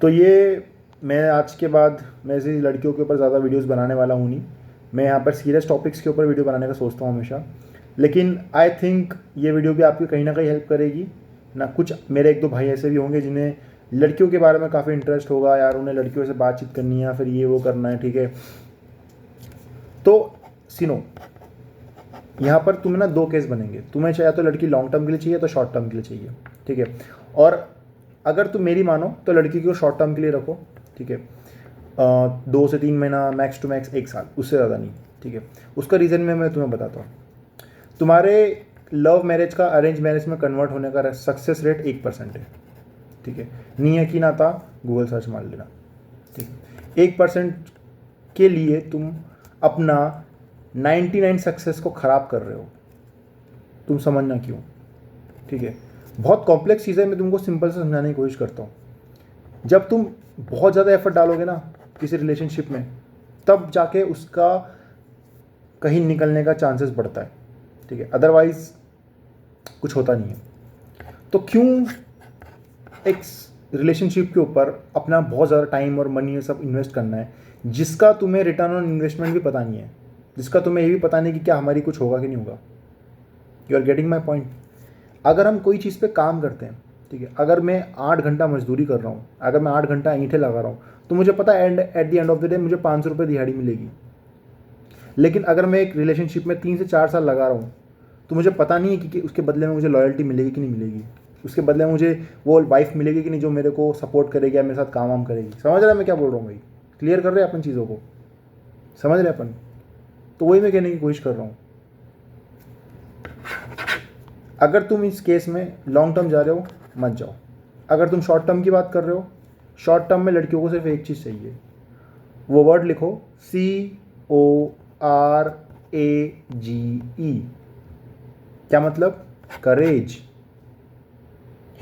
तो ये मैं आज के बाद मैं ऐसी लड़कियों के ऊपर ज़्यादा वीडियोस बनाने वाला हूँ नहीं। मैं यहाँ पर सीरियस टॉपिक्स के ऊपर वीडियो बनाने का सोचता हूँ हमेशा। लेकिन आई थिंक ये वीडियो भी आपकी कहीं ना कहीं हेल्प करेगी ना। कुछ मेरे एक दो भाई ऐसे भी होंगे जिन्हें लड़कियों के बारे में काफ़ी इंटरेस्ट होगा, यार उन्हें लड़कियों से बातचीत करनी है, फिर ये वो करना है, ठीक है। तो सुनो, यहाँ पर तुम्हें ना दो केस बनेंगे। तुम्हें चाहे तो लड़की लॉन्ग टर्म के लिए चाहिए तो शॉर्ट टर्म के लिए चाहिए, ठीक है। और अगर तुम मेरी मानो तो लड़की को शॉर्ट टर्म के लिए रखो, ठीक है। 2 से 3 महीना, मैक्स टू मैक्स 1 साल, उससे ज़्यादा नहीं, ठीक है। उसका रीज़न मैं तुम्हें बताता हूँ। तुम्हारे लव मैरिज का अरेंज मैरिज में कन्वर्ट होने का सक्सेस रेट 1% है, ठीक है। नहीं है कि ना था, गूगल सर्च मार लेना, ठीक है। 1% के लिए तुम अपना 99 सक्सेस को ख़राब कर रहे हो। तुम समझना क्यों, ठीक है। बहुत कॉम्प्लेक्स चीज़ है, मैं तुमको सिंपल से समझाने की कोशिश करता हूँ। जब तुम बहुत ज़्यादा एफर्ट डालोगे ना किसी रिलेशनशिप में, तब जाके उसका कहीं निकलने का चांसेस बढ़ता है, ठीक है। अदरवाइज कुछ होता नहीं है। तो क्यों एक रिलेशनशिप के ऊपर अपना बहुत ज़्यादा टाइम और मनी ये सब इन्वेस्ट करना है, जिसका तुम्हें रिटर्न ऑन इन्वेस्टमेंट भी पता नहीं है, जिसका तुम्हें ये भी पता नहीं कि क्या हमारी कुछ होगा कि नहीं होगा। You are getting my point. अगर हम कोई चीज़ पे काम करते हैं, ठीक है, अगर मैं 8 घंटा मजदूरी कर रहा हूँ, अगर मैं 8 घंटा ईंटें लगा रहा हूँ, तो मुझे पता है at the end of the day मुझे 500 रुपये दिहाड़ी मिलेगी। लेकिन अगर मैं एक रिलेशनशिप में 3 से 4 साल लगा रहा हूँ, तो मुझे पता नहीं है कि उसके बदले में मुझे लॉयल्टी मिलेगी कि नहीं मिलेगी, उसके बदले में मुझे वो वाइफ मिलेगी कि नहीं जो मेरे को सपोर्ट करेगी या मेरे साथ काम वाम करेगी। समझ रहा है मैं क्या बोल रहा हूँ भाई? क्लियर कर रहे हैं अपन चीज़ों को, समझ रहे अपन? तो वही मैं कहने की कोशिश कर रहा हूँ। अगर तुम इस केस में लॉन्ग टर्म जा रहे हो, मत जाओ। अगर तुम शॉर्ट टर्म की बात कर रहे हो, शॉर्ट टर्म में लड़कियों को सिर्फ एक चीज़ चाहिए, वो वर्ड लिखो, CORAGE। क्या मतलब? करेज।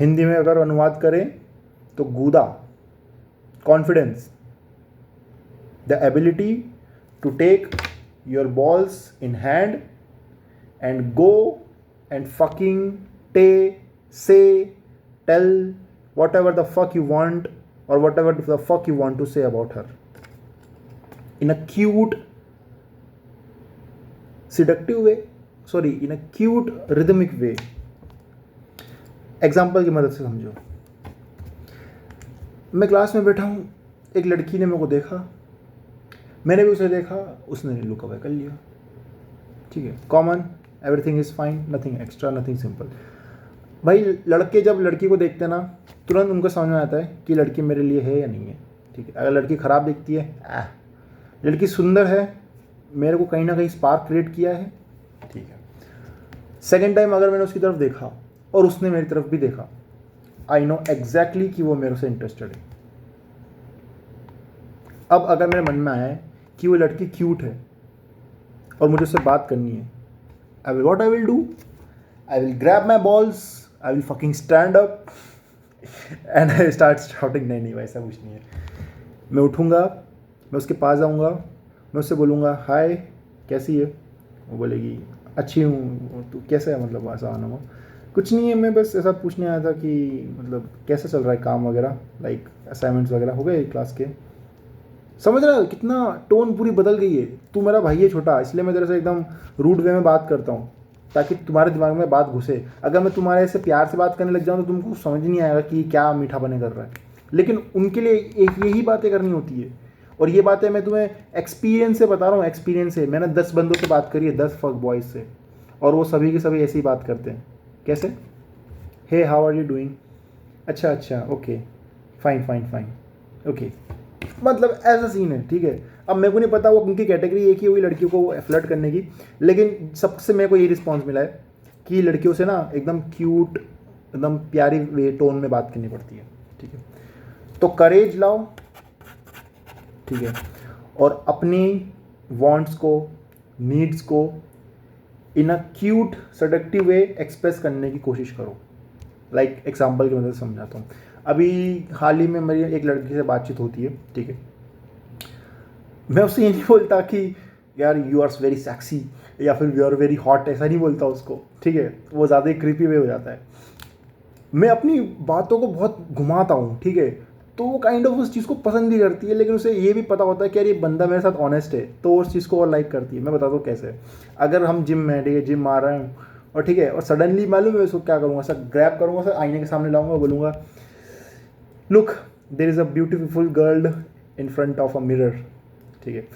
हिंदी में अगर अनुवाद करें तो गूदा, confidence, the ability to take your balls in hand and go and fucking say, tell whatever the fuck you want or whatever the fuck you want to say about her in a cute, seductive way, in a cute, rhythmic way. Example की मदद से समझो। मैं class में बैठा हूँ, एक लड़की ने मेरे को देखा, मैंने भी उसे देखा, उसने लुक अवे कर लिया, ठीक है। Common, everything is fine, nothing extra, nothing simple. भाई लड़के जब लड़की को देखते हैं ना, तुरंत उनको समझ में आता है कि लड़की मेरे लिए है या नहीं है, ठीक है। अगर लड़की ख़राब दिखती है, लड़की सुंदर है, मेरे को कहीं ना कहीं स्पार्क क्रिएट किया है, ठीक है। सेकेंड टाइम अगर मैंने उसकी तरफ देखा और उसने मेरी तरफ भी देखा, आई नो एग्जैक्टली कि वो मेरे से इंटरेस्टेड है। अब अगर मेरे मन में आया है कि वो लड़की क्यूट है और मुझे उससे बात करनी है, what I will do? I will grab my balls, I will fucking stand up and I start shouting। नहीं वैसा कुछ नहीं है। मैं उठूँगा, मैं उसके पास जाऊँगा, मैं उससे बोलूँगा हाय कैसी है। वो बोलेगी अच्छी हूँ, तू कैसा है, मतलब ऐसा आना हो। कुछ नहीं है, मैं बस ऐसा पूछने आया था कि मतलब कैसा चल रहा है काम वगैरह, लाइक असाइनमेंट्स वगैरह हो गए क्लास के। समझ रहा है कितना टोन पूरी बदल गई है। तू मेरा भाई है छोटा, इसलिए मैं तेरे से एकदम रूड वे में बात करता हूँ ताकि तुम्हारे दिमाग में बात घुसे। अगर मैं तुम्हारे से प्यार से बात करने लग जाऊँ तो तुमको समझ नहीं आएगा कि क्या मीठा बने कर रहा है। लेकिन उनके लिए एक यही बातें करनी होती है, और ये बातें मैं तुम्हें एक्सपीरियंस से बता रहा हूँ। एक्सपीरियंस से मैंने 10 बंदों से बात करी है, 10 फक बॉयज़ से, और वो सभी के सभी ऐसी ही बात करते हैं। कैसे? Hey how are you doing, अच्छा okay, fine fine fine okay, मतलब ऐसा सीन है, ठीक है। अब मेरे को नहीं पता वो उनकी कैटेगरी एक ही हुई लड़कियों को फ्लर्ट करने की, लेकिन सबसे मेरे को ये रिस्पॉन्स मिला है कि लड़कियों से ना एकदम क्यूट, एकदम प्यारी वे टोन में बात करनी पड़ती है, ठीक है। तो करेज लाओ, ठीक है, और अपनी वांट्स को, नीड्स को in a cute seductive way express करने की कोशिश करो। लाइक एग्जाम्पल की मदद से समझाता हूँ। अभी हाल ही में मेरी एक लड़की से बातचीत होती है, ठीक है। मैं उससे ये नहीं बोलता कि यार यू आर वेरी सेक्सी या फिर यू आर वेरी हॉट, ऐसा नहीं बोलता उसको, ठीक है। वो ज़्यादा ही क्रीपी वे हो जाता है। मैं अपनी बातों को बहुत घुमाता हूँ, ठीक है। तो वो काइंड ऑफ उस चीज़ को पसंद भी करती है, लेकिन उसे ये भी पता होता है कि यार ये बंदा मेरे साथ ऑनेस्ट है, तो उस चीज़ को और लाइक करती है। मैं बताता हूँ कैसे। अगर हम जिम में, ठीक है, जिम मार रहे हैं और ठीक है, और सडनली मालूम है उसको क्या करूँगा, सर ग्रैब करूँगा, सर आईने के सामने लाऊंगा, बोलूँगा look there is a beautiful girl in front of a mirror, ठीक है।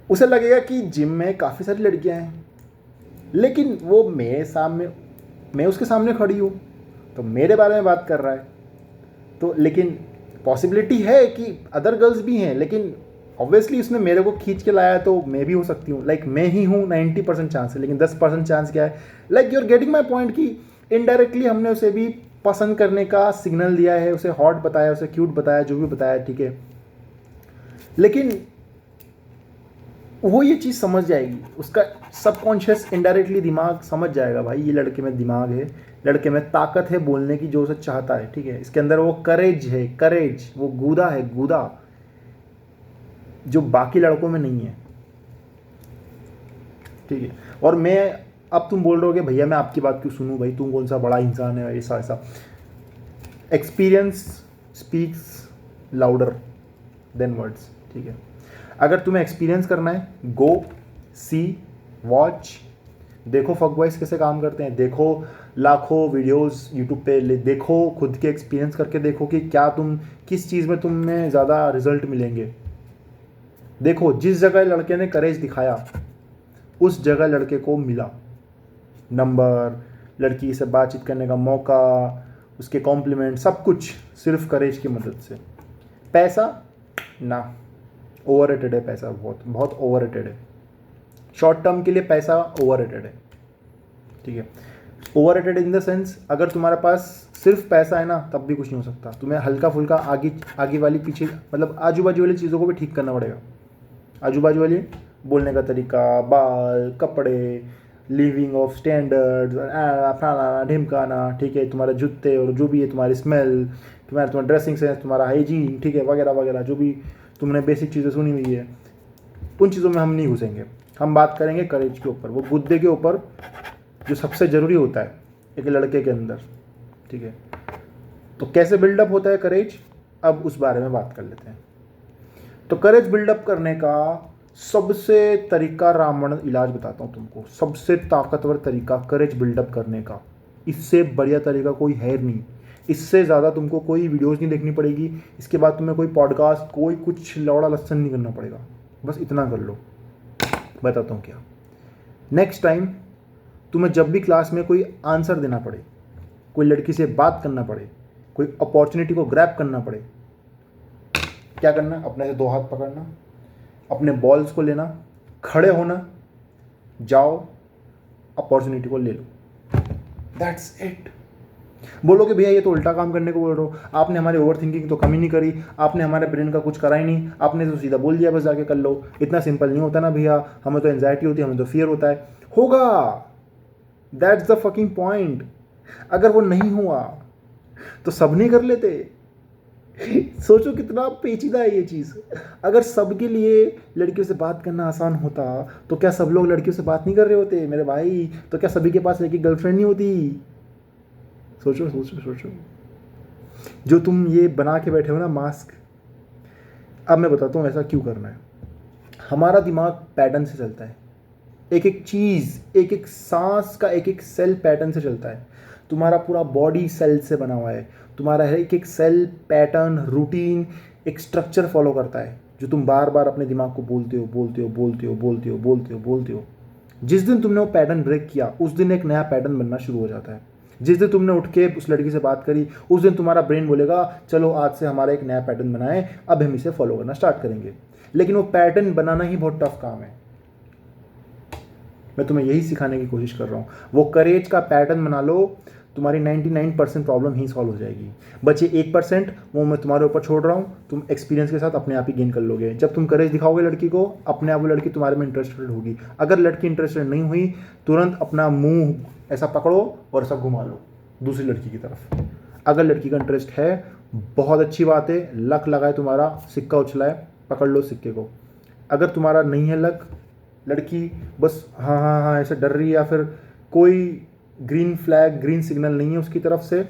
उसे लगेगा कि जिम में काफ़ी सारी लड़कियां हैं, लेकिन वो मेरे सामने, मैं उसके सामने खड़ी हूँ, तो मेरे बारे में बात कर रहा है। तो लेकिन पॉसिबिलिटी है कि अदर गर्ल्स भी हैं, लेकिन ऑब्वियसली उसने मेरे को खींच के लाया, तो मैं भी हो सकती हूँ। लाइक मैं ही हूँ 90% चांस है, लेकिन 10% चांस क्या है, like you are getting my point, कि इनडायरेक्टली हमने उसे भी पसंद करने का सिग्नल दिया है, उसे हॉट बताया, उसे क्यूट बताया, जो भी बताया, ठीक है। लेकिन वो ये चीज़ समझ जाएगी, उसका सबकॉन्शियस इनडायरेक्टली दिमाग समझ जाएगा, भाई ये लड़के में दिमाग है, लड़के में ताकत है बोलने की, जो उसे चाहता है, ठीक है। इसके अंदर वो करेज है, करेज, वो गूदा है, गूदा, जो बाकी लड़कों में नहीं है, ठीक है। और मैं, अब तुम बोल रहे हो कि भैया मैं आपकी बात क्यों सुनूं, भाई तुम कौन सा बड़ा इंसान है, ऐसा ऐसा। Experience speaks louder than words, ठीक है। अगर तुम्हें एक्सपीरियंस करना है, गो सी वॉच, देखो फक बॉयज कैसे काम करते हैं, देखो लाखों वीडियोस यूट्यूब पे देखो, खुद के एक्सपीरियंस करके देखो कि क्या तुम, किस चीज़ में तुम्हें ज़्यादा रिजल्ट मिलेंगे। देखो जिस जगह लड़के ने करेज दिखाया, उस जगह लड़के को मिला नंबर, लड़की से बातचीत करने का मौका, उसके कॉम्प्लीमेंट, सब कुछ सिर्फ करेज की मदद से। पैसा ना, ओवररेटेड है पैसा, बहुत बहुत ओवररेटेड है। शॉर्ट टर्म के लिए पैसा ओवररेटेड है, ठीक है। ओवररेटेड इन द सेंस, अगर तुम्हारे पास सिर्फ पैसा है ना, तब भी कुछ नहीं हो सकता। तुम्हें हल्का फुल्का आगे आगे वाली पीछे, मतलब आजू बाजू वाली चीज़ों को भी ठीक करना पड़ेगा। आजू बाजू वाली बोलने का तरीका, बाल, कपड़े, लिविंग ऑफ स्टैंडर्ड्स, फलाना ढिमकाना, ठीक है, तुम्हारे जूते और जो भी है, तुम्हारी स्मेल, तुम्हारा ड्रेसिंग सेंस, तुम्हारा हाइजीन, ठीक है, वगैरह वगैरह, जो भी तुमने बेसिक चीज़ें सुनी हुई है, उन चीज़ों में हम नहीं घुसेंगे। हम बात करेंगे करेज के ऊपर, वो गुद्दे के ऊपर, जो सबसे ज़रूरी होता है एक लड़के के अंदर, ठीक है। तो कैसे बिल्डअप होता है करेज, अब उस बारे में बात कर लेते हैं। तो करेज बिल्डअप करने का सबसे तरीका, रामबाण इलाज बताता हूँ तुमको, सबसे ताकतवर तरीका करेज बिल्डअप करने का, इससे बढ़िया तरीका कोई है नहीं। इससे ज़्यादा तुमको कोई वीडियोस नहीं देखनी पड़ेगी, इसके बाद तुम्हें कोई पॉडकास्ट, कोई कुछ लौड़ा लस्सन नहीं करना पड़ेगा, बस इतना कर लो। बताता हूँ क्या। नेक्स्ट टाइम तुम्हें जब भी क्लास में कोई आंसर देना पड़े, कोई लड़की से बात करना पड़े, कोई अपॉर्चुनिटी को ग्रैब करना पड़े, क्या करना, अपने से दो हाथ पकड़ना, अपने बॉल्स को लेना, खड़े होना, जाओ अपॉर्चुनिटी को ले लो, दैट्स इट। बोलोगे भैया ये तो उल्टा काम करने को बोल रहे हो, आपने हमारे ओवर थिंकिंग तो कमी नहीं करी, आपने हमारे ब्रेन का कुछ करा ही नहीं, आपने तो सीधा बोल दिया बस जाके कर लो। इतना सिंपल नहीं होता ना भैया, हमें तो एंजाइटी होती है, हमें तो फियर होता है। होगा, दैट्स द फकिंग पॉइंट। अगर वो नहीं हुआ तो सब नहीं कर लेते। सोचो कितना पेचीदा है ये चीज़। अगर सबके लिए लड़कियों से बात करना आसान होता, तो क्या सब लोग लड़कियों से बात नहीं कर रहे होते मेरे भाई? तो क्या सभी के पास एक गर्लफ्रेंड नहीं होती? सोचो सोचो सोचो। जो तुम ये बना के बैठे हो ना मास्क, अब मैं बताता हूँ ऐसा क्यों करना है। हमारा दिमाग पैटर्न से चलता है, एक एक चीज़, एक एक सांस का एक एक सेल पैटर्न से चलता है। तुम्हारा पूरा बॉडी सेल से बना हुआ है, तुम्हारा एक एक सेल पैटर्न, रूटीन, एक स्ट्रक्चर फॉलो करता है, जो तुम बार बार अपने दिमाग को बोलते हो बोलते हो बोलते हो बोलते हो बोलते हो बोलते हो। जिस दिन तुमने वो पैटर्न ब्रेक किया, उस दिन एक नया पैटर्न बनना शुरू हो जाता है। जिस दिन तुमने उठ के उस लड़की से बात करी, उस दिन तुम्हारा ब्रेन बोलेगा चलो आज से हमारा एक नया पैटर्न बनाएं, अब हम इसे फॉलो करना स्टार्ट करेंगे। लेकिन वो पैटर्न बनाना ही बहुत टफ काम है। मैं तुम्हें यही सिखाने की कोशिश कर रहा हूँ। वो करेज का पैटर्न बना लो, तुम्हारी 99% प्रॉब्लम ही सॉल्व हो जाएगी। बचे 1%, वो मैं तुम्हारे ऊपर छोड़ रहा हूँ, तुम एक्सपीरियंस के साथ अपने आप ही गेन कर लोगे। जब तुम करेज दिखाओगे लड़की को, अपने आप वो लड़की तुम्हारे में इंटरेस्टेड होगी। अगर लड़की इंटरेस्टेड नहीं हुई, तुरंत अपना मुंह ऐसा पकड़ो और ऐसा घुमा लो दूसरी लड़की की तरफ। अगर लड़की का इंटरेस्ट है, बहुत अच्छी बात है, लक लगाए तुम्हारा, सिक्का उछलाए, पकड़ लो सिक्के को। अगर तुम्हारा नहीं है लक, लड़की बस हाँ हाँ हाँ ऐसे डर रही है, या फिर कोई ग्रीन फ्लैग, ग्रीन सिग्नल नहीं है उसकी तरफ से,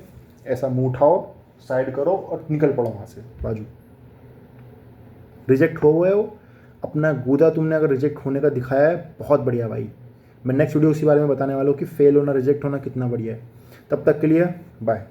ऐसा मुंह उठाओ, साइड करो और निकल पड़ो वहाँ से बाजू। रिजेक्ट हो गए हो, अपना गूदा तुमने अगर रिजेक्ट होने का दिखाया है, बहुत बढ़िया भाई। मैं नेक्स्ट वीडियो उसी बारे में बताने वाला हूँ कि फेल होना, रिजेक्ट होना कितना बढ़िया है। तब तक के लिए बाय।